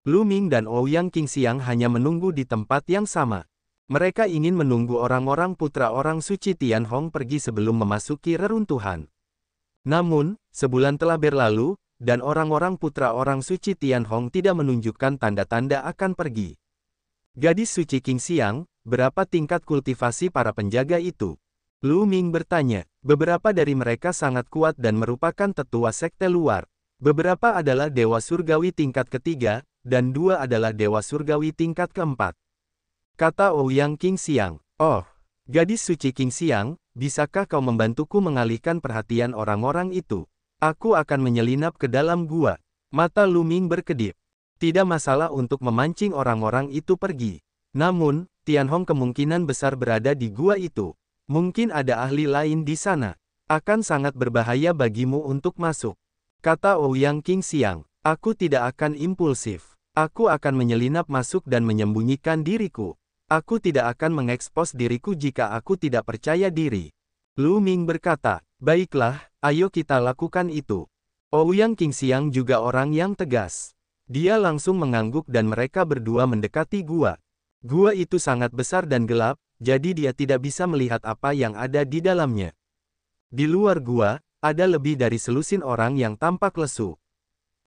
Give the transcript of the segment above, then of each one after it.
Lu Ming dan Ouyang Qingxiang hanya menunggu di tempat yang sama. Mereka ingin menunggu orang-orang putra orang suci Tianhong pergi sebelum memasuki reruntuhan. Namun, sebulan telah berlalu, dan orang-orang putra orang suci Tianhong tidak menunjukkan tanda-tanda akan pergi. Gadis suci Qingxiang, berapa tingkat kultivasi para penjaga itu? Lu Ming bertanya. Beberapa dari mereka sangat kuat dan merupakan tetua sekte luar. Beberapa adalah dewa surgawi tingkat ketiga, dan dua adalah dewa surgawi tingkat keempat. Kata Ouyang Qingxiang. Oh, gadis suci Qingxiang, bisakah kau membantuku mengalihkan perhatian orang-orang itu? Aku akan menyelinap ke dalam gua. Mata Lu Ming berkedip. Tidak masalah untuk memancing orang-orang itu pergi. Namun, Tianhong kemungkinan besar berada di gua itu. Mungkin ada ahli lain di sana. Akan sangat berbahaya bagimu untuk masuk. Kata Ouyang Qingxiang. Aku tidak akan impulsif. Aku akan menyelinap masuk dan menyembunyikan diriku. Aku tidak akan mengekspos diriku jika aku tidak percaya diri. Lu Ming berkata, baiklah, ayo kita lakukan itu. Ouyang Qingxiang juga orang yang tegas. Dia langsung mengangguk dan mereka berdua mendekati gua. Gua itu sangat besar dan gelap, jadi dia tidak bisa melihat apa yang ada di dalamnya. Di luar gua, ada lebih dari selusin orang yang tampak lesu.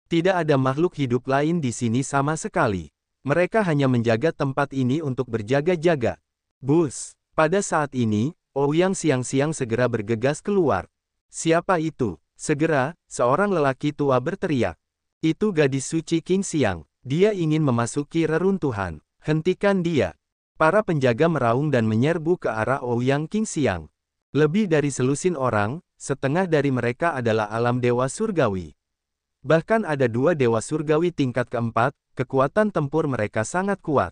Tidak ada makhluk hidup lain di sini sama sekali. Mereka hanya menjaga tempat ini untuk berjaga-jaga. Bus, pada saat ini, Ouyang siang-siang segera bergegas keluar. Siapa itu? Segera, seorang lelaki tua berteriak. Itu gadis suci Qingxiang. Dia ingin memasuki reruntuhan. Hentikan dia. Para penjaga meraung dan menyerbu ke arah Ouyang Qingxiang. Lebih dari selusin orang, setengah dari mereka adalah alam dewa surgawi. Bahkan ada dua dewa surgawi tingkat keempat, kekuatan tempur mereka sangat kuat.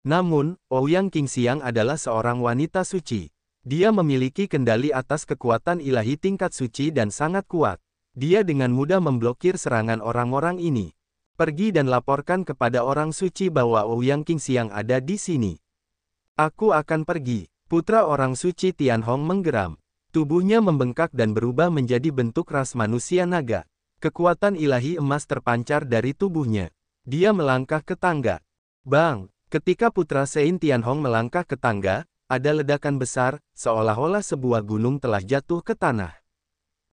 Namun, Ouyang Qingxiang adalah seorang wanita suci. Dia memiliki kendali atas kekuatan ilahi tingkat suci dan sangat kuat. Dia dengan mudah memblokir serangan orang-orang ini. Pergi dan laporkan kepada orang suci bahwa Ouyang Qingxiang ada di sini. Aku akan pergi. Putra orang suci Tianhong menggeram. Tubuhnya membengkak dan berubah menjadi bentuk ras manusia naga. Kekuatan ilahi emas terpancar dari tubuhnya. Dia melangkah ke tangga. Bang! Ketika putra Sein Tianhong melangkah ke tangga, ada ledakan besar, seolah-olah sebuah gunung telah jatuh ke tanah.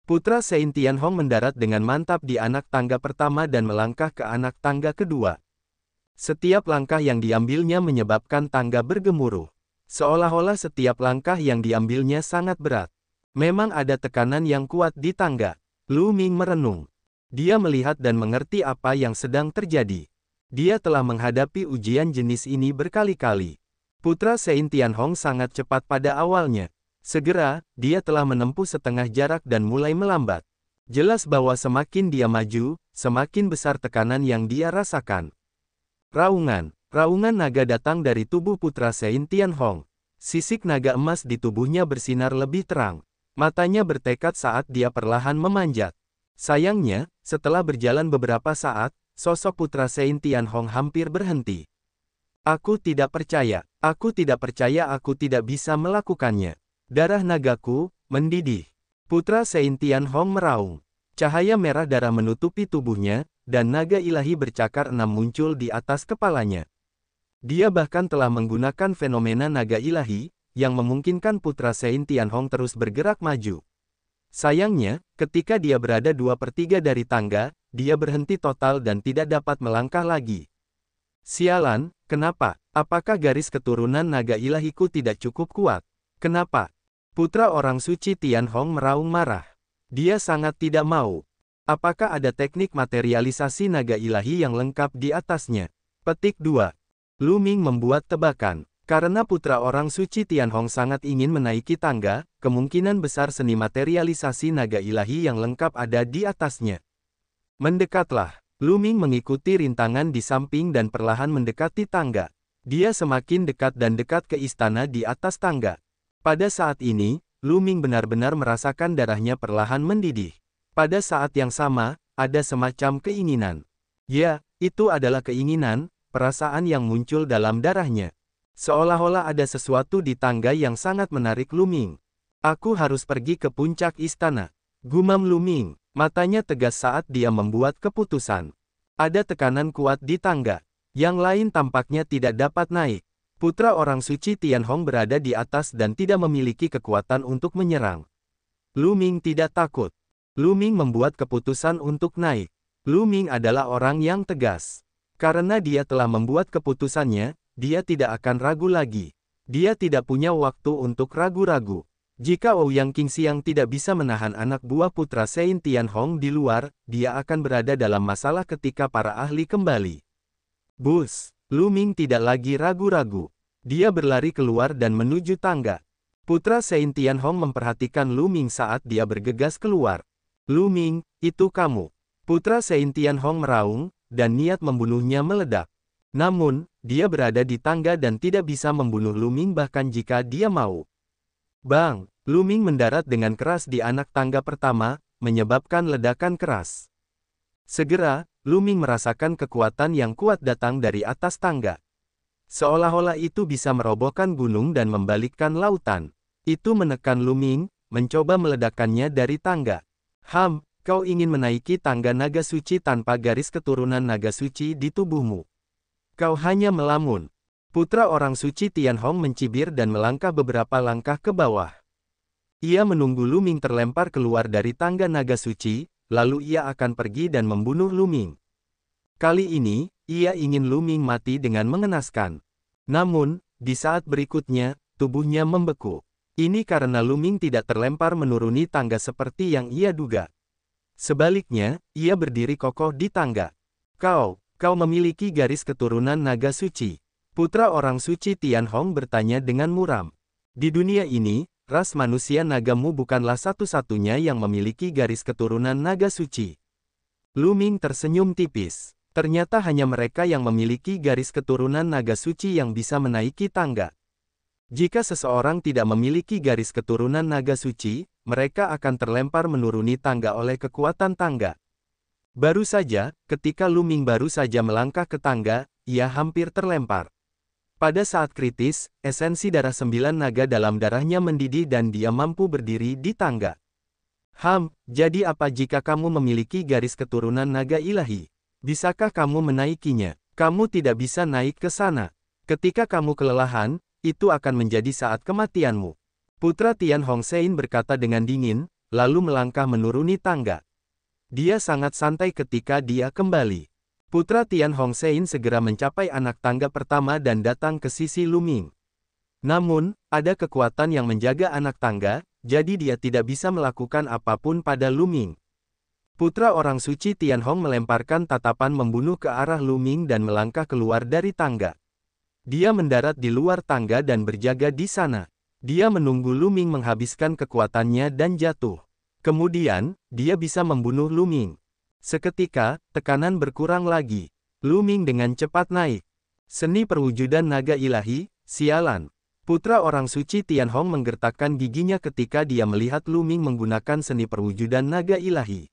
Putra Sein Tianhong mendarat dengan mantap di anak tangga pertama dan melangkah ke anak tangga kedua. Setiap langkah yang diambilnya menyebabkan tangga bergemuruh. Seolah-olah setiap langkah yang diambilnya sangat berat. Memang ada tekanan yang kuat di tangga. Lu Ming merenung. Dia melihat dan mengerti apa yang sedang terjadi. Dia telah menghadapi ujian jenis ini berkali-kali. Putra Sein Tianhong sangat cepat pada awalnya. Segera, dia telah menempuh setengah jarak dan mulai melambat. Jelas bahwa semakin dia maju, semakin besar tekanan yang dia rasakan. Raungan naga datang dari tubuh putra Sein Tianhong. Sisik naga emas di tubuhnya bersinar lebih terang. Matanya bertekad saat dia perlahan memanjat. Sayangnya, setelah berjalan beberapa saat, sosok putra Sein Tianhong hampir berhenti. Aku tidak percaya aku tidak bisa melakukannya. Darah nagaku, mendidih. Putra Sein Tianhong meraung. Cahaya merah darah menutupi tubuhnya, dan naga ilahi bercakar 6 muncul di atas kepalanya. Dia bahkan telah menggunakan fenomena naga ilahi, yang memungkinkan putra Sein Tianhong terus bergerak maju. Sayangnya, ketika dia berada 2/3 dari tangga, dia berhenti total dan tidak dapat melangkah lagi. Sialan, kenapa? Apakah garis keturunan naga ilahiku tidak cukup kuat? Kenapa? Putra orang suci Tianhong meraung marah. Dia sangat tidak mau. Apakah ada teknik materialisasi naga ilahi yang lengkap di atasnya? Petik 2. Lu Ming membuat tebakan. Karena putra orang suci Tianhong sangat ingin menaiki tangga, kemungkinan besar seni materialisasi naga ilahi yang lengkap ada di atasnya. Mendekatlah. Lu Ming mengikuti rintangan di samping dan perlahan mendekati tangga. Dia semakin dekat dan dekat ke istana di atas tangga. Pada saat ini, Lu Ming benar-benar merasakan darahnya perlahan mendidih. Pada saat yang sama, ada semacam keinginan. Ya, itu adalah keinginan, perasaan yang muncul dalam darahnya. Seolah-olah ada sesuatu di tangga yang sangat menarik Lu Ming. Aku harus pergi ke puncak istana. Gumam Lu Ming, matanya tegas saat dia membuat keputusan. Ada tekanan kuat di tangga. Yang lain tampaknya tidak dapat naik. Putra orang suci Tianhong berada di atas dan tidak memiliki kekuatan untuk menyerang. Lu Ming tidak takut. Lu Ming membuat keputusan untuk naik. Lu Ming adalah orang yang tegas. Karena dia telah membuat keputusannya, dia tidak akan ragu lagi. Dia tidak punya waktu untuk ragu-ragu. Jika Ouyang Qingxiang tidak bisa menahan anak buah putra Sein Tianhong di luar, dia akan berada dalam masalah ketika para ahli kembali. Bus, Lu Ming tidak lagi ragu-ragu. Dia berlari keluar dan menuju tangga. Putra Sein Tianhong memperhatikan Lu Ming saat dia bergegas keluar. Lu Ming, itu kamu. Putra Sein Tianhong meraung, dan niat membunuhnya meledak. Namun, dia berada di tangga dan tidak bisa membunuh Lu Ming bahkan jika dia mau. Bang! Lu Ming mendarat dengan keras di anak tangga pertama, menyebabkan ledakan keras. Segera, Lu Ming merasakan kekuatan yang kuat datang dari atas tangga. Seolah-olah itu bisa merobohkan gunung dan membalikkan lautan. Itu menekan Lu Ming, mencoba meledakkannya dari tangga. Kau ingin menaiki tangga naga suci tanpa garis keturunan naga suci di tubuhmu. Kau hanya melamun. Putra orang suci Tianhong mencibir dan melangkah beberapa langkah ke bawah. Ia menunggu Lu Ming terlempar keluar dari tangga naga suci, lalu ia akan pergi dan membunuh Lu Ming. Kali ini, ia ingin Lu Ming mati dengan mengenaskan. Namun, di saat berikutnya, tubuhnya membeku. Ini karena Lu Ming tidak terlempar menuruni tangga seperti yang ia duga. Sebaliknya, ia berdiri kokoh di tangga. Kau memiliki garis keturunan naga suci. Putra orang suci Tianhong bertanya dengan muram. Di dunia ini, ras manusia nagamu bukanlah satu-satunya yang memiliki garis keturunan naga suci. Lu Ming tersenyum tipis. Ternyata hanya mereka yang memiliki garis keturunan naga suci yang bisa menaiki tangga. Jika seseorang tidak memiliki garis keturunan naga suci, mereka akan terlempar menuruni tangga oleh kekuatan tangga. Baru saja, ketika Lu Ming baru saja melangkah ke tangga, ia hampir terlempar. Pada saat kritis, esensi darah 9 naga dalam darahnya mendidih dan dia mampu berdiri di tangga. Jadi apa jika kamu memiliki garis keturunan naga ilahi? Bisakah kamu menaikinya? Kamu tidak bisa naik ke sana. Ketika kamu kelelahan, itu akan menjadi saat kematianmu. Putra Tianhong Sein berkata dengan dingin, lalu melangkah menuruni tangga. Dia sangat santai ketika dia kembali. Putra Tianhong Sein segera mencapai anak tangga pertama dan datang ke sisi Lu Ming. Namun, ada kekuatan yang menjaga anak tangga, jadi dia tidak bisa melakukan apapun pada Lu Ming. Putra orang suci Tianhong melemparkan tatapan membunuh ke arah Lu Ming dan melangkah keluar dari tangga. Dia mendarat di luar tangga dan berjaga di sana. Dia menunggu Lu Ming menghabiskan kekuatannya dan jatuh. Kemudian, dia bisa membunuh Lu Ming. Seketika, tekanan berkurang lagi. Lu Ming dengan cepat naik. Seni perwujudan naga ilahi, sialan. Putra orang suci Tianhong menggertakkan giginya ketika dia melihat Lu Ming menggunakan seni perwujudan naga ilahi.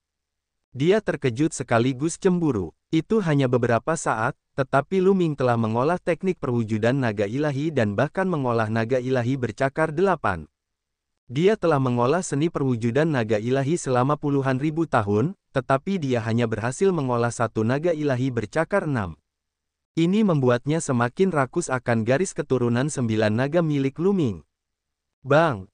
Dia terkejut sekaligus cemburu. Itu hanya beberapa saat, tetapi Lu Ming telah mengolah teknik perwujudan naga ilahi dan bahkan mengolah naga ilahi bercakar 8. Dia telah mengolah seni perwujudan naga ilahi selama puluhan ribu tahun, tetapi dia hanya berhasil mengolah satu naga ilahi bercakar 6. Ini membuatnya semakin rakus akan garis keturunan 9 naga milik Lu Ming. Bang!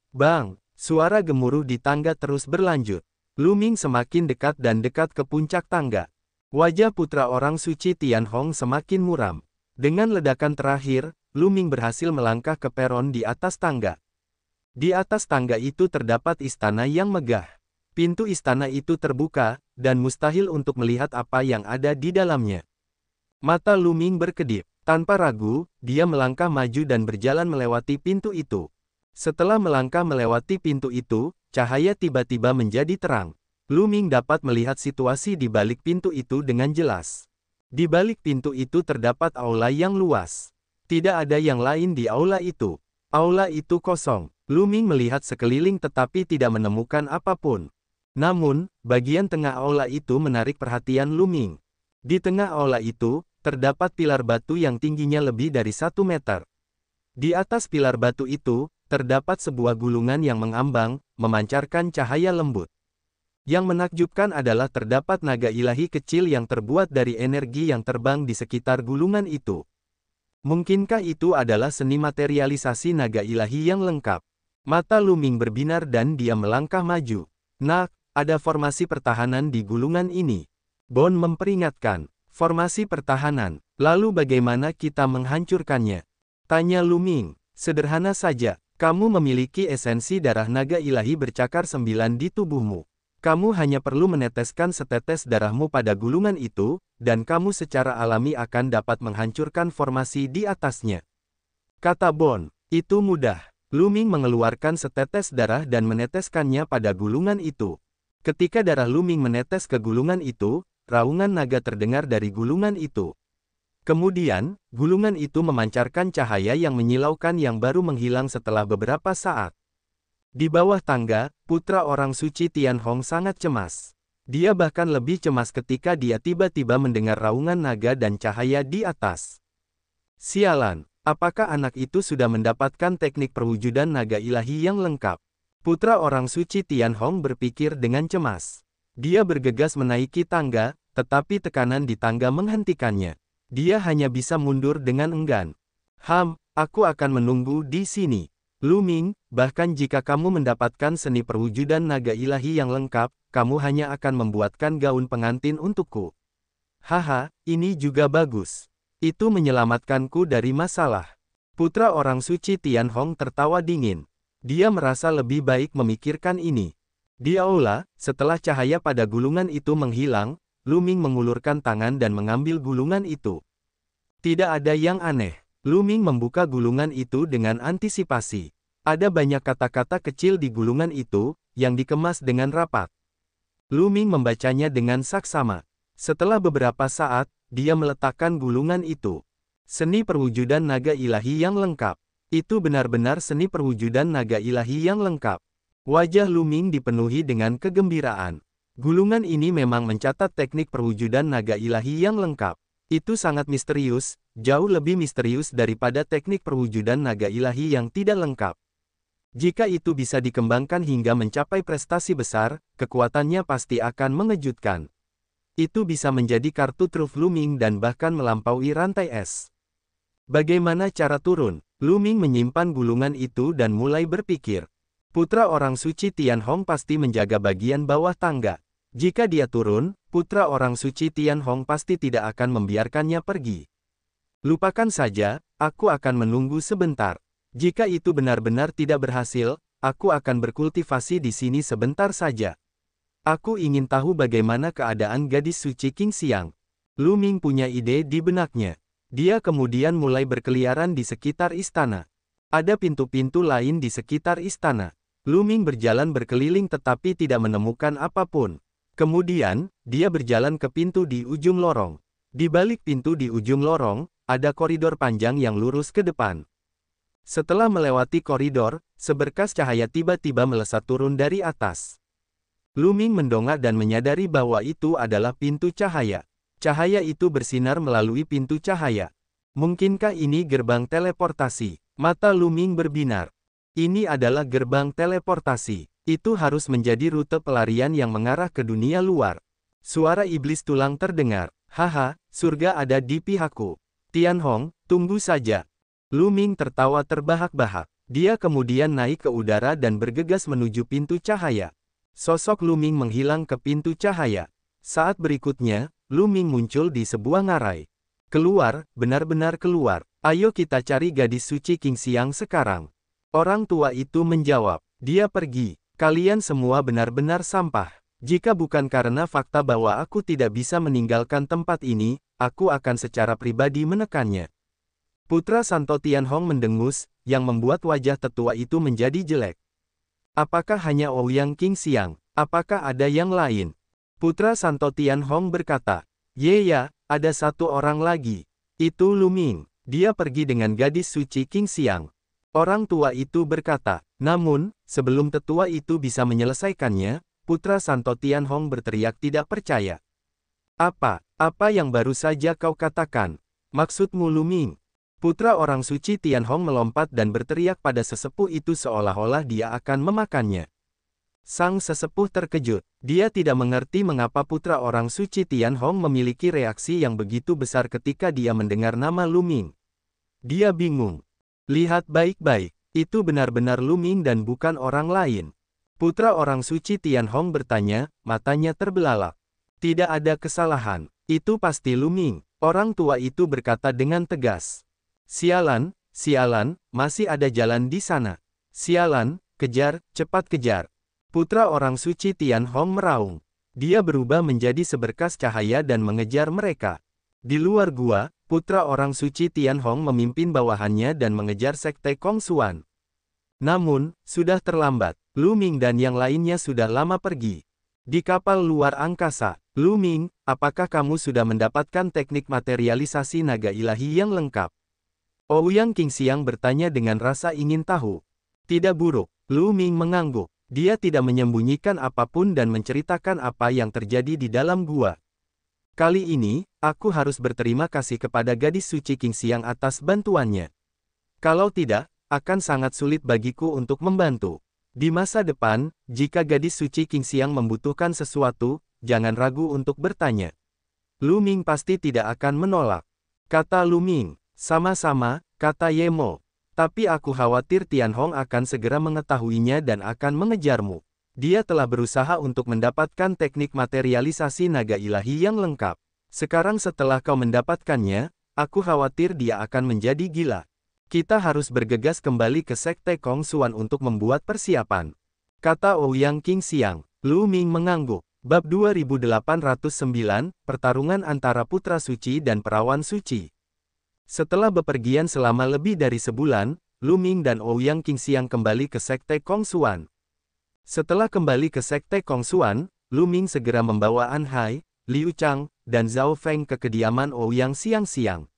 Suara gemuruh di tangga terus berlanjut. Lu Ming semakin dekat dan dekat ke puncak tangga. Wajah putra orang suci Tianhong semakin muram. Dengan ledakan terakhir, Lu Ming berhasil melangkah ke peron di atas tangga. Di atas tangga itu terdapat istana yang megah. Pintu istana itu terbuka, dan mustahil untuk melihat apa yang ada di dalamnya. Mata Lu Ming berkedip. Tanpa ragu, dia melangkah maju dan berjalan melewati pintu itu. Setelah melangkah melewati pintu itu, cahaya tiba-tiba menjadi terang. Lu Ming dapat melihat situasi di balik pintu itu dengan jelas. Di balik pintu itu terdapat aula yang luas. Tidak ada yang lain di aula itu. Aula itu kosong. Lu Ming melihat sekeliling tetapi tidak menemukan apapun. Namun, bagian tengah aula itu menarik perhatian Lu Ming. Di tengah aula itu, terdapat pilar batu yang tingginya lebih dari 1 meter. Di atas pilar batu itu, terdapat sebuah gulungan yang mengambang, memancarkan cahaya lembut. Yang menakjubkan adalah terdapat naga ilahi kecil yang terbuat dari energi yang terbang di sekitar gulungan itu. Mungkinkah itu adalah seni materialisasi naga ilahi yang lengkap? Mata Lu Ming berbinar dan dia melangkah maju. Nak, ada formasi pertahanan di gulungan ini. Bon memperingatkan. Formasi pertahanan. Lalu bagaimana kita menghancurkannya? Tanya Lu Ming. Sederhana saja. Kamu memiliki esensi darah naga ilahi bercakar 9 di tubuhmu. Kamu hanya perlu meneteskan setetes darahmu pada gulungan itu, dan kamu secara alami akan dapat menghancurkan formasi di atasnya. Kata Bon, itu mudah. Lu Ming mengeluarkan setetes darah dan meneteskannya pada gulungan itu. Ketika darah Lu Ming menetes ke gulungan itu, raungan naga terdengar dari gulungan itu. Kemudian, gulungan itu memancarkan cahaya yang menyilaukan yang baru menghilang setelah beberapa saat. Di bawah tangga, putra orang suci Tianhong sangat cemas. Dia bahkan lebih cemas ketika dia tiba-tiba mendengar raungan naga dan cahaya di atas. Sialan, apakah anak itu sudah mendapatkan teknik perwujudan naga ilahi yang lengkap? Putra orang suci Tianhong berpikir dengan cemas. Dia bergegas menaiki tangga, tetapi tekanan di tangga menghentikannya. Dia hanya bisa mundur dengan enggan. Aku akan menunggu di sini. Lu Ming, bahkan jika kamu mendapatkan seni perwujudan naga ilahi yang lengkap, kamu hanya akan membuatkan gaun pengantin untukku. Haha, ini juga bagus. Itu menyelamatkanku dari masalah. Putra orang suci Tianhong tertawa dingin. Dia merasa lebih baik memikirkan ini. Di aula, setelah cahaya pada gulungan itu menghilang, Lu Ming mengulurkan tangan dan mengambil gulungan itu. Tidak ada yang aneh. Lu Ming membuka gulungan itu dengan antisipasi. Ada banyak kata-kata kecil di gulungan itu, yang dikemas dengan rapat. Lu Ming membacanya dengan saksama. Setelah beberapa saat, dia meletakkan gulungan itu. Seni perwujudan naga ilahi yang lengkap. Itu benar-benar seni perwujudan naga ilahi yang lengkap. Wajah Lu Ming dipenuhi dengan kegembiraan. Gulungan ini memang mencatat teknik perwujudan naga ilahi yang lengkap. Itu sangat misterius, jauh lebih misterius daripada teknik perwujudan naga ilahi yang tidak lengkap. Jika itu bisa dikembangkan hingga mencapai prestasi besar, kekuatannya pasti akan mengejutkan. Itu bisa menjadi kartu truf Lu Ming dan bahkan melampaui rantai es. Bagaimana cara turun? Lu Ming menyimpan gulungan itu dan mulai berpikir. Putra orang suci Tianhong pasti menjaga bagian bawah tangga. Jika dia turun, putra orang suci Tianhong pasti tidak akan membiarkannya pergi. Lupakan saja, aku akan menunggu sebentar. Jika itu benar-benar tidak berhasil, aku akan berkultivasi di sini sebentar saja. Aku ingin tahu bagaimana keadaan gadis suci Qingxiang. Lu Ming punya ide di benaknya. Dia kemudian mulai berkeliaran di sekitar istana. Ada pintu-pintu lain di sekitar istana. Lu Ming berjalan berkeliling tetapi tidak menemukan apapun. Kemudian, dia berjalan ke pintu di ujung lorong. Di balik pintu di ujung lorong, ada koridor panjang yang lurus ke depan. Setelah melewati koridor, seberkas cahaya tiba-tiba melesat turun dari atas. Lu Ming mendongak dan menyadari bahwa itu adalah pintu cahaya. Cahaya itu bersinar melalui pintu cahaya. Mungkinkah ini gerbang teleportasi? Mata Lu Ming berbinar. Ini adalah gerbang teleportasi. Itu harus menjadi rute pelarian yang mengarah ke dunia luar. Suara iblis tulang terdengar. Haha, surga ada di pihakku. Tianhong, tunggu saja. Lu Ming tertawa terbahak-bahak. Dia kemudian naik ke udara dan bergegas menuju pintu cahaya. Sosok Lu Ming menghilang ke pintu cahaya. Saat berikutnya, Lu Ming muncul di sebuah ngarai. Keluar, benar-benar keluar. Ayo kita cari gadis suci Qingxiang sekarang. Orang tua itu menjawab. Dia pergi. Kalian semua benar-benar sampah. Jika bukan karena fakta bahwa aku tidak bisa meninggalkan tempat ini, aku akan secara pribadi menekannya. Putra Santo Tianhong mendengus, yang membuat wajah tetua itu menjadi jelek. Apakah hanya Ouyang Qingxiang? Apakah ada yang lain? Putra Santo Tianhong berkata, ya, ada satu orang lagi. Itu Lu Ming. Dia pergi dengan gadis suci Qingxiang. Orang tua itu berkata. Namun, sebelum tetua itu bisa menyelesaikannya, Putra Santo Tianhong berteriak tidak percaya. Apa yang baru saja kau katakan? Maksudmu Lu Ming? Putra orang suci Tianhong melompat dan berteriak pada sesepuh itu seolah-olah dia akan memakannya. Sang sesepuh terkejut. Dia tidak mengerti mengapa putra orang suci Tianhong memiliki reaksi yang begitu besar ketika dia mendengar nama Lu Ming. Dia bingung. Lihat baik-baik, itu benar-benar Lu Ming dan bukan orang lain. Putra orang suci Tianhong bertanya, matanya terbelalak. Tidak ada kesalahan, itu pasti Lu Ming. Orang tua itu berkata dengan tegas. Sialan, sialan, masih ada jalan di sana. Sialan, kejar, cepat kejar. Putra orang suci Tianhong meraung. Dia berubah menjadi seberkas cahaya dan mengejar mereka. Di luar gua, putra orang suci Tianhong memimpin bawahannya dan mengejar sekte Kongsuan. Namun, sudah terlambat. Lu Ming dan yang lainnya sudah lama pergi. Di kapal luar angkasa, Lu Ming, apakah kamu sudah mendapatkan teknik materialisasi naga ilahi yang lengkap? Ouyang Qingxiang bertanya dengan rasa ingin tahu. Tidak buruk, Lu Ming mengangguk. Dia tidak menyembunyikan apapun dan menceritakan apa yang terjadi di dalam gua. Kali ini, aku harus berterima kasih kepada gadis suci Qingxiang atas bantuannya. Kalau tidak, akan sangat sulit bagiku untuk membantu. Di masa depan, jika gadis suci Qingxiang membutuhkan sesuatu, jangan ragu untuk bertanya. Lu Ming pasti tidak akan menolak. Kata Lu Ming. Sama-sama, kata Ye Mo. Tapi aku khawatir Tianhong akan segera mengetahuinya dan akan mengejarmu. Dia telah berusaha untuk mendapatkan teknik materialisasi naga ilahi yang lengkap. Sekarang setelah kau mendapatkannya, aku khawatir dia akan menjadi gila. Kita harus bergegas kembali ke sekte Kongsuan untuk membuat persiapan. Kata Ouyang Qingxiang. Lu Ming mengangguk. Bab 2809, Pertarungan antara Putra Suci dan Perawan Suci. Setelah bepergian selama lebih dari sebulan, Lu Ming dan Ouyang Qingxiang kembali ke sekte Kongsuan. Setelah kembali ke sekte Kongsuan, Lu Ming segera membawa An Hai, Liu Chang, dan Zhao Feng ke kediaman Ouyang siang-siang.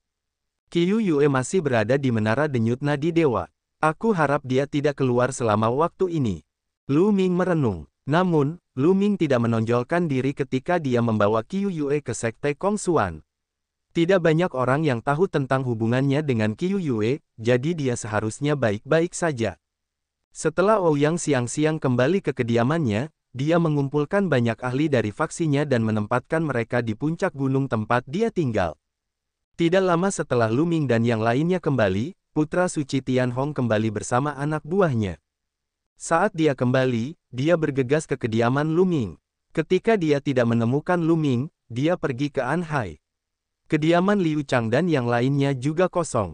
Qiu Yue masih berada di menara denyut nadi dewa. Aku harap dia tidak keluar selama waktu ini. Lu Ming merenung. Namun, Lu Ming tidak menonjolkan diri ketika dia membawa Qiu Yue ke sekte Kongsuan. Tidak banyak orang yang tahu tentang hubungannya dengan Qiu Yue, jadi dia seharusnya baik-baik saja. Setelah Ouyang siang-siang kembali ke kediamannya, dia mengumpulkan banyak ahli dari faksinya dan menempatkan mereka di puncak gunung tempat dia tinggal. Tidak lama setelah Lu Ming dan yang lainnya kembali, putra suci Tianhong kembali bersama anak buahnya. Saat dia kembali, dia bergegas ke kediaman Lu Ming. Ketika dia tidak menemukan Lu Ming, dia pergi ke An Hai. Kediaman Liu Chang dan yang lainnya juga kosong.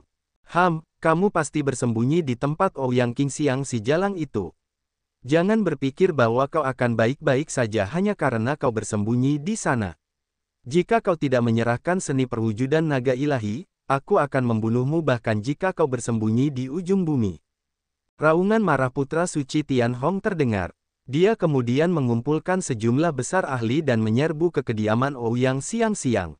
Kamu pasti bersembunyi di tempat Ouyang Qingxiang si jalang itu. Jangan berpikir bahwa kau akan baik-baik saja hanya karena kau bersembunyi di sana. Jika kau tidak menyerahkan seni perwujudan naga ilahi, aku akan membunuhmu bahkan jika kau bersembunyi di ujung bumi. Raungan marah putra suci Tianhong terdengar. Dia kemudian mengumpulkan sejumlah besar ahli dan menyerbu ke kediaman Ouyang siang-siang.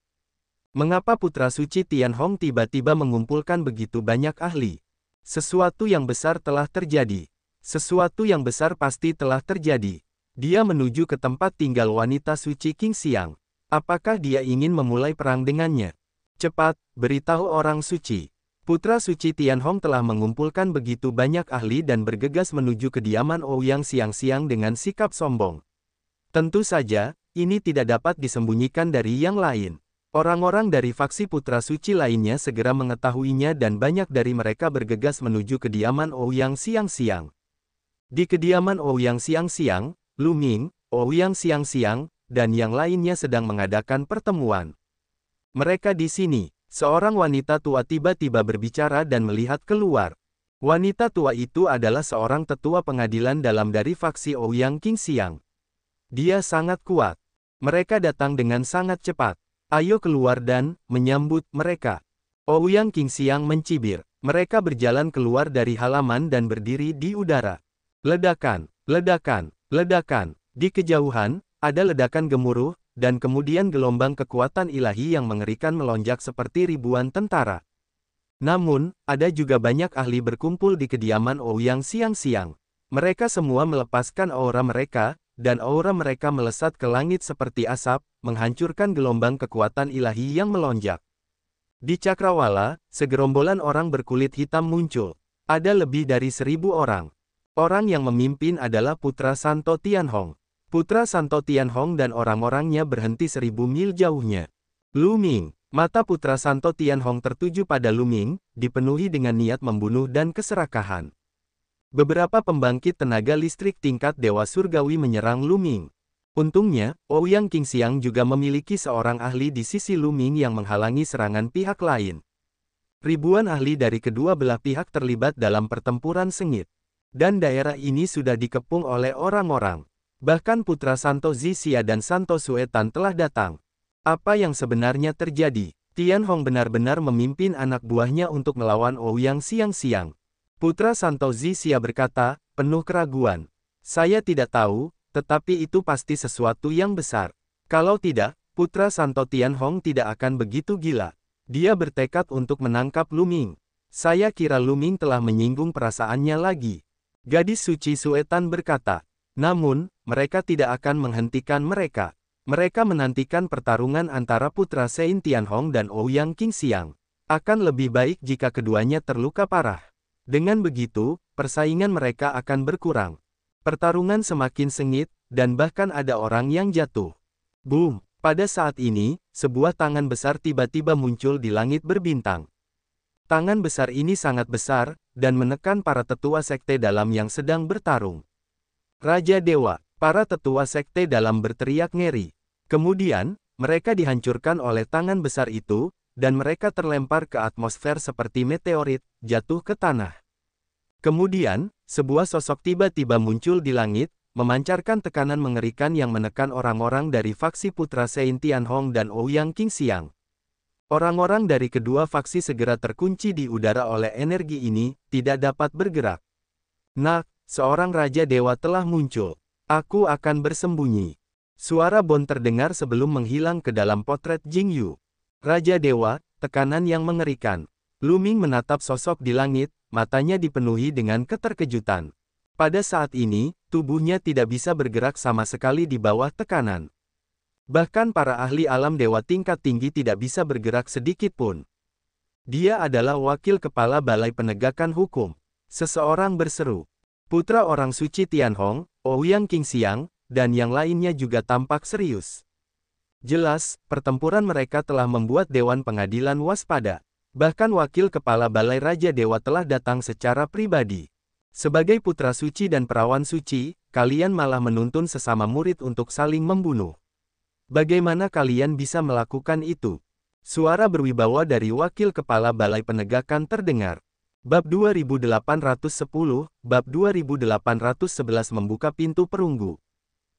Mengapa putra suci Tianhong tiba-tiba mengumpulkan begitu banyak ahli? Sesuatu yang besar telah terjadi. Sesuatu yang besar pasti telah terjadi. Dia menuju ke tempat tinggal wanita suci Qingxiang. Apakah dia ingin memulai perang dengannya? Cepat, beritahu orang suci. Putra suci Tianhong telah mengumpulkan begitu banyak ahli dan bergegas menuju kediaman Ouyang siang-siang dengan sikap sombong. Tentu saja, ini tidak dapat disembunyikan dari yang lain. Orang-orang dari faksi putra suci lainnya segera mengetahuinya dan banyak dari mereka bergegas menuju kediaman Ouyang siang-siang. Di kediaman Ouyang siang-siang, Lu Ming, Ouyang siang-siang, dan yang lainnya sedang mengadakan pertemuan. Mereka di sini. Seorang wanita tua tiba-tiba berbicara dan melihat keluar. Wanita tua itu adalah seorang tetua pengadilan dalam dari faksi Ouyang Qingxiang. Dia sangat kuat. Mereka datang dengan sangat cepat. Ayo keluar dan menyambut mereka. Ouyang Qingxiang mencibir. Mereka berjalan keluar dari halaman dan berdiri di udara. Ledakan, ledakan, ledakan. Di kejauhan, ada ledakan gemuruh, dan kemudian gelombang kekuatan ilahi yang mengerikan melonjak seperti ribuan tentara. Namun, ada juga banyak ahli berkumpul di kediaman Ouyang siang-siang. Mereka semua melepaskan aura mereka, dan aura mereka melesat ke langit seperti asap, menghancurkan gelombang kekuatan ilahi yang melonjak. Di Cakrawala, segerombolan orang berkulit hitam muncul. Ada lebih dari 1000 orang. Orang yang memimpin adalah Putra Santo Tianhong. Putra Santo Tianhong dan orang-orangnya berhenti 1000 mil jauhnya. Lu Ming. Mata Putra Santo Tianhong tertuju pada Lu Ming, dipenuhi dengan niat membunuh dan keserakahan. Beberapa pembangkit tenaga listrik tingkat Dewa Surgawi menyerang Lu Ming. Untungnya, Ouyang Qingxiang juga memiliki seorang ahli di sisi Lu Ming yang menghalangi serangan pihak lain. Ribuan ahli dari kedua belah pihak terlibat dalam pertempuran sengit. Dan daerah ini sudah dikepung oleh orang-orang. Bahkan Putra Santo Zixia dan Santo Suetan telah datang. Apa yang sebenarnya terjadi? Tianhong benar-benar memimpin anak buahnya untuk melawan Ouyang Xiangxiang. Putra Santo Zixia berkata, penuh keraguan. Saya tidak tahu, tetapi itu pasti sesuatu yang besar. Kalau tidak, Putra Santo Tianhong tidak akan begitu gila. Dia bertekad untuk menangkap Lu Ming. Saya kira Lu Ming telah menyinggung perasaannya lagi. Gadis suci Suetan berkata. Namun, mereka tidak akan menghentikan mereka. Mereka menantikan pertarungan antara Putra Sein Tianhong dan Ouyang Qingxiang. Akan lebih baik jika keduanya terluka parah. Dengan begitu, persaingan mereka akan berkurang. Pertarungan semakin sengit, dan bahkan ada orang yang jatuh. Boom! Pada saat ini, sebuah tangan besar tiba-tiba muncul di langit berbintang. Tangan besar ini sangat besar, dan menekan para tetua sekte dalam yang sedang bertarung. Raja Dewa, para tetua sekte dalam berteriak ngeri. Kemudian, mereka dihancurkan oleh tangan besar itu, dan mereka terlempar ke atmosfer seperti meteorit, jatuh ke tanah. Kemudian, sebuah sosok tiba-tiba muncul di langit, memancarkan tekanan mengerikan yang menekan orang-orang dari faksi Putra Sein Tianhong dan Ouyang Qingxiang. Orang-orang dari kedua faksi segera terkunci di udara oleh energi ini, tidak dapat bergerak. Nak, seorang Raja Dewa telah muncul. Aku akan bersembunyi. Suara Bon terdengar sebelum menghilang ke dalam potret Jingyu. Raja Dewa, tekanan yang mengerikan. Lu Ming menatap sosok di langit, matanya dipenuhi dengan keterkejutan. Pada saat ini, tubuhnya tidak bisa bergerak sama sekali di bawah tekanan. Bahkan para ahli alam dewa tingkat tinggi tidak bisa bergerak sedikit pun. Dia adalah wakil kepala Balai Penegakan Hukum. Seseorang berseru. Putra orang suci Tianhong, Ouyang Qingxiang, dan yang lainnya juga tampak serius. Jelas, pertempuran mereka telah membuat Dewan Pengadilan waspada. Bahkan wakil kepala Balai Raja Dewa telah datang secara pribadi. Sebagai putra suci dan perawan suci, kalian malah menuntun sesama murid untuk saling membunuh. Bagaimana kalian bisa melakukan itu? Suara berwibawa dari wakil kepala Balai Penegakan terdengar. Bab 2810, Bab 2811 membuka pintu perunggu.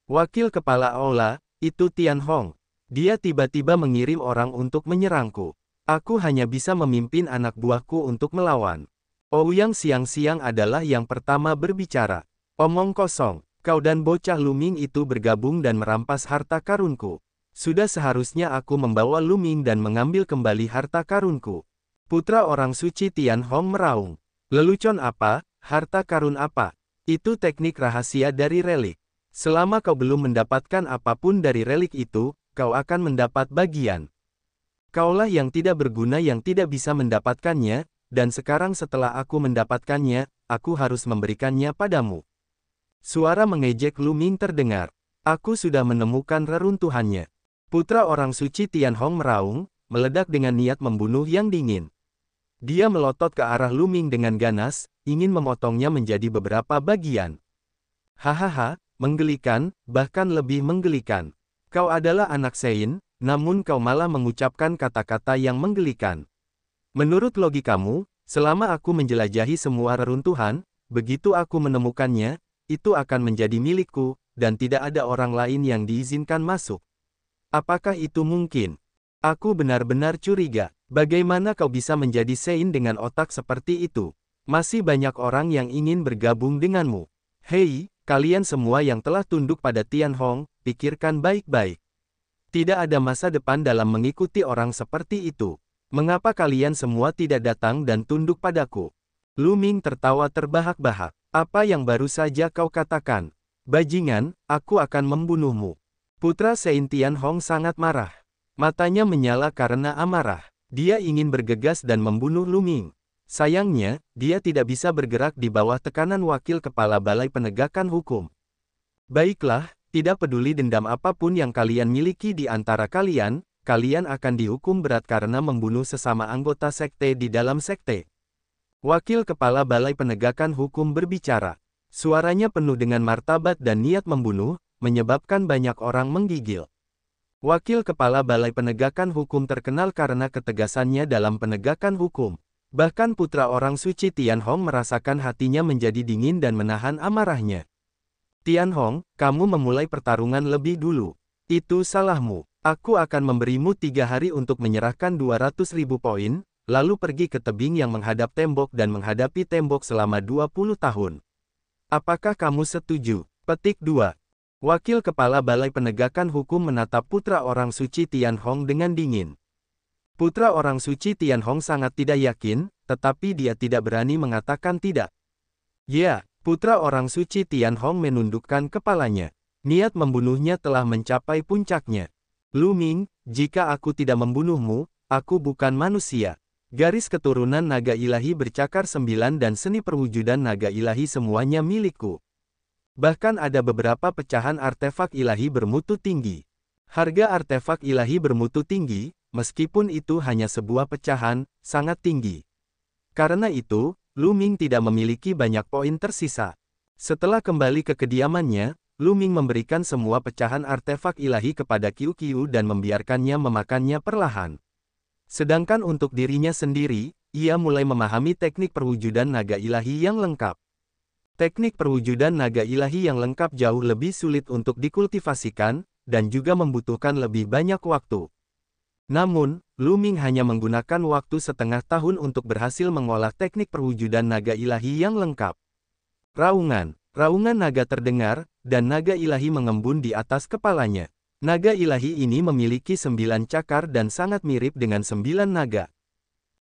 Wakil kepala Aula, itu Tianhong. Dia tiba-tiba mengirim orang untuk menyerangku. Aku hanya bisa memimpin anak buahku untuk melawan. Ouyang Xiangxiang adalah yang pertama berbicara. Omong kosong. Kau dan bocah Lu Ming itu bergabung dan merampas harta karunku. Sudah seharusnya aku membawa Lu Ming dan mengambil kembali harta karunku. Putra orang suci Tianhong meraung. Lelucon apa, harta karun apa? Itu teknik rahasia dari relik. Selama kau belum mendapatkan apapun dari relik itu, kau akan mendapat bagian. Kaulah yang tidak berguna yang tidak bisa mendapatkannya, dan sekarang setelah aku mendapatkannya, aku harus memberikannya padamu. Suara mengejek Lu Ming terdengar. Aku sudah menemukan reruntuhannya. Putra orang suci Tianhong meraung, meledak dengan niat membunuh yang dingin. Dia melotot ke arah Lu Ming dengan ganas, ingin memotongnya menjadi beberapa bagian. Hahaha, menggelikan, bahkan lebih menggelikan. Kau adalah anak Sein, namun kau malah mengucapkan kata-kata yang menggelikan. Menurut logikamu, selama aku menjelajahi semua reruntuhan, begitu aku menemukannya, itu akan menjadi milikku, dan tidak ada orang lain yang diizinkan masuk. Apakah itu mungkin? Aku benar-benar curiga. Bagaimana kau bisa menjadi Sein dengan otak seperti itu? Masih banyak orang yang ingin bergabung denganmu. Hei, kalian semua yang telah tunduk pada Tianhong, pikirkan baik-baik. Tidak ada masa depan dalam mengikuti orang seperti itu. Mengapa kalian semua tidak datang dan tunduk padaku? Lu Ming tertawa terbahak-bahak. Apa yang baru saja kau katakan? Bajingan, aku akan membunuhmu. Putra Sein Tianhong sangat marah. Matanya menyala karena amarah. Dia ingin bergegas dan membunuh Lu Ming. Sayangnya, dia tidak bisa bergerak di bawah tekanan wakil kepala Balai Penegakan Hukum. Baiklah, tidak peduli dendam apapun yang kalian miliki di antara kalian, kalian akan dihukum berat karena membunuh sesama anggota sekte di dalam sekte. Wakil Kepala Balai Penegakan Hukum berbicara. Suaranya penuh dengan martabat dan niat membunuh, menyebabkan banyak orang menggigil. Wakil Kepala Balai Penegakan Hukum terkenal karena ketegasannya dalam penegakan hukum. Bahkan putra orang suci Tianhong merasakan hatinya menjadi dingin dan menahan amarahnya. Tianhong, kamu memulai pertarungan lebih dulu. Itu salahmu. Aku akan memberimu 3 hari untuk menyerahkan 200.000 poin, lalu pergi ke tebing yang menghadap tembok dan menghadapi tembok selama 20 tahun. Apakah kamu setuju? Petik 2. Wakil Kepala Balai Penegakan Hukum menatap putra orang suci Tianhong dengan dingin. Putra orang suci Tianhong sangat tidak yakin, tetapi dia tidak berani mengatakan tidak. Ya, putra orang suci Tianhong menundukkan kepalanya. Niat membunuhnya telah mencapai puncaknya. Lu Ming, jika aku tidak membunuhmu, aku bukan manusia. Garis keturunan naga ilahi bercakar 9 dan seni perwujudan naga ilahi semuanya milikku. Bahkan ada beberapa pecahan artefak ilahi bermutu tinggi. Harga artefak ilahi bermutu tinggi, meskipun itu hanya sebuah pecahan, sangat tinggi. Karena itu, Lu Ming tidak memiliki banyak poin tersisa. Setelah kembali ke kediamannya, Lu Ming memberikan semua pecahan artefak ilahi kepada Qiu Qiu dan membiarkannya memakannya perlahan. Sedangkan untuk dirinya sendiri, ia mulai memahami teknik perwujudan naga ilahi yang lengkap. Teknik perwujudan naga ilahi yang lengkap jauh lebih sulit untuk dikultivasikan, dan juga membutuhkan lebih banyak waktu. Namun, Lu Ming hanya menggunakan waktu setengah tahun untuk berhasil mengolah teknik perwujudan naga ilahi yang lengkap. Raungan. Raungan naga terdengar, dan naga ilahi mengembun di atas kepalanya. Naga ilahi ini memiliki 9 cakar dan sangat mirip dengan 9 naga.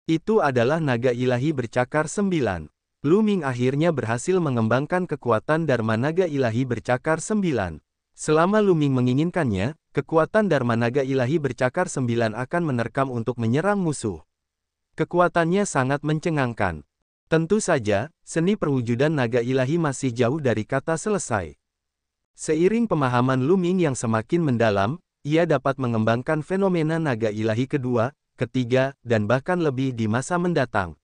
Itu adalah naga ilahi bercakar 9. Lu Ming akhirnya berhasil mengembangkan kekuatan Dharma Naga Ilahi bercakar 9. Selama Lu Ming menginginkannya, kekuatan Dharma Naga Ilahi bercakar 9 akan menerkam untuk menyerang musuh. Kekuatannya sangat mencengangkan. Tentu saja, seni perwujudan naga ilahi masih jauh dari kata selesai. Seiring pemahaman Lu Ming yang semakin mendalam, ia dapat mengembangkan fenomena naga ilahi kedua, ketiga, dan bahkan lebih di masa mendatang.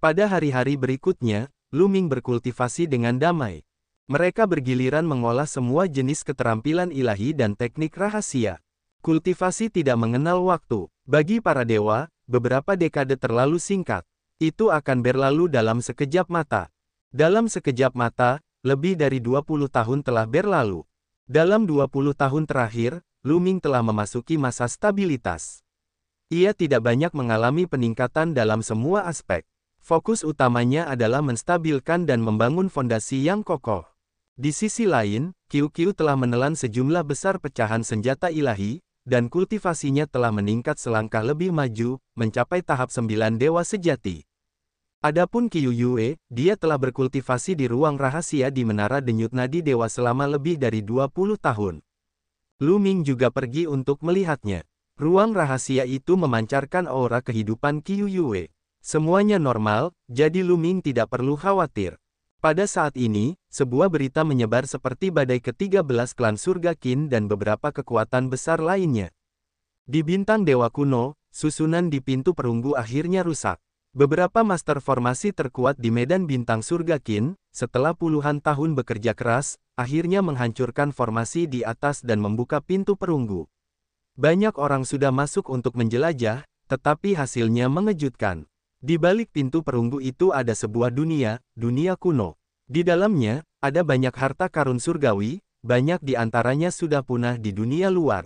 Pada hari-hari berikutnya, Lu Ming berkultivasi dengan damai. Mereka bergiliran mengolah semua jenis keterampilan ilahi dan teknik rahasia. Kultivasi tidak mengenal waktu. Bagi para dewa, beberapa dekade terlalu singkat. Itu akan berlalu dalam sekejap mata. Dalam sekejap mata, lebih dari 20 tahun telah berlalu. Dalam 20 tahun terakhir, Lu Ming telah memasuki masa stabilitas. Ia tidak banyak mengalami peningkatan dalam semua aspek. Fokus utamanya adalah menstabilkan dan membangun fondasi yang kokoh. Di sisi lain, Qiu Qiu telah menelan sejumlah besar pecahan senjata ilahi, dan kultivasinya telah meningkat selangkah lebih maju, mencapai tahap 9 dewa sejati. Adapun Qiu Yue, dia telah berkultivasi di ruang rahasia di Menara Denyut Nadi Dewa selama lebih dari 20 tahun. Lu Ming juga pergi untuk melihatnya. Ruang rahasia itu memancarkan aura kehidupan Qiu Yue. Semuanya normal, jadi Lu Ming tidak perlu khawatir. Pada saat ini, sebuah berita menyebar seperti badai ke-13 klan surga Qin dan beberapa kekuatan besar lainnya. Di bintang dewa kuno, susunan di pintu perunggu akhirnya rusak. Beberapa master formasi terkuat di medan bintang surga Qin, setelah puluhan tahun bekerja keras, akhirnya menghancurkan formasi di atas dan membuka pintu perunggu. Banyak orang sudah masuk untuk menjelajah, tetapi hasilnya mengejutkan. Di balik pintu perunggu itu ada sebuah dunia kuno. Di dalamnya, ada banyak harta karun surgawi, banyak di antaranya sudah punah di dunia luar.